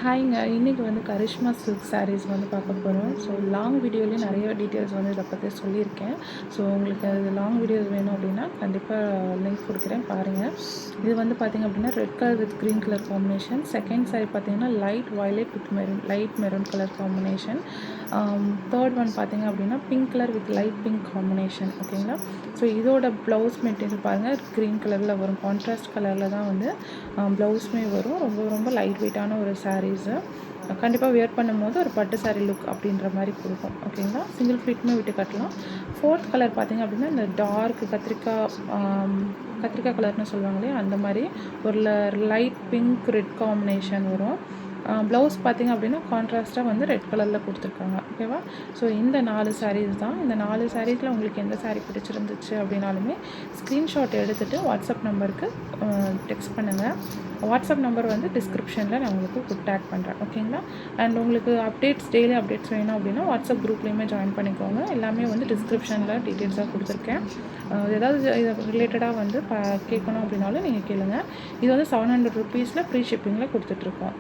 ஹாய்ங்க. இன்றைக்கி வந்து கரிஷ்மா சில்க் சாரீஸ் வந்து பார்க்க போகிறோம். ஸோ லாங் வீடியோலேயே நிறைய டீட்டெயில்ஸ் வந்து இதை பற்றி சொல்லியிருக்கேன். ஸோ உங்களுக்கு அது லாங் வீடியோஸ் வேணும் அப்படின்னா கண்டிப்பாக லிங்க் கொடுக்குறேன் பாருங்கள். இது வந்து பார்த்திங்க அப்படின்னா red colour with green colour combination. Second sari பார்த்திங்கன்னா light violet with maroon light maroon colour combination. Third one பார்த்திங்க அப்படின்னா pink colour with light pink combination. ஓகேங்களா. ஸோ இதோட ப்ளவுஸ் மெட்டீரியல் பாருங்கள் க்ரீன் கலரில் வரும். கான்ட்ராஸ்ட் கலரில் தான் வந்து ப்ளவுஸுமே வரும். ரொம்ப ரொம்ப லைட் வெயிட்டான ஒரு சாரீஸு. கண்டிப்பாக வியர் பண்ணும்போது ஒரு பட்டு சாரீ லுக் அப்படின்ற மாதிரி கொடுக்கும். ஓகேங்களா. சிங்கிள் ஃபிட்டுமே விட்டு கட்டலாம். ஃபோர்த் கலர் பார்த்திங்க அப்படின்னா இந்த டார்க் கத்திரிக்காய் கலர்னு சொல்லுவாங்க இல்லையா, அந்த மாதிரி ஒரு லைட் பிங்க் ரெட் காம்பினேஷன் வரும். ப்ளவுஸ் பார்த்திங்க அப்படின்னா கான்ட்ராஸ்ட்டாக வந்து ரெட் கலரில் கொடுத்துருக்காங்க. ஓகேவா. ஸோ இந்த 4 சாரீஸ் தான். இந்த 4 சாரீஸில் உங்களுக்கு எந்த சாரீ பிடிச்சிருந்துச்சு அப்படின்னாலுமே ஸ்க்ரீன்ஷாட் எடுத்துகிட்டு வாட்ஸ்அப் நம்பருக்கு டெக்ஸ்ட் பண்ணுங்கள். வாட்ஸ்அப் நம்பர் வந்து டிஸ்கிரிப்ஷனில் நான் உங்களுக்கு டேக் பண்ணுறேன். ஓகேங்களா. அண்ட் உங்களுக்கு அப்டேட்ஸ் டெய்லி அப்டேட்ஸ் வேணும் அப்படின்னா வாட்ஸ்அப் குரூப்லேயுமே ஜாயின் பண்ணிக்கோங்க. எல்லாமே வந்து டிஸ்கிரிப்ஷனில் டீட்டெயில்ஸாக கொடுத்துருக்கேன். ஏதாவது இது ரிலேட்டடாக வந்து கேட்கணும் அப்படின்னாலும் நீங்கள் கேளுங்கள். இது வந்து 700 ருபீஸில் ஃப்ரீ ஷிப்பிங்கில் கொடுத்துட்ருக்கோம்.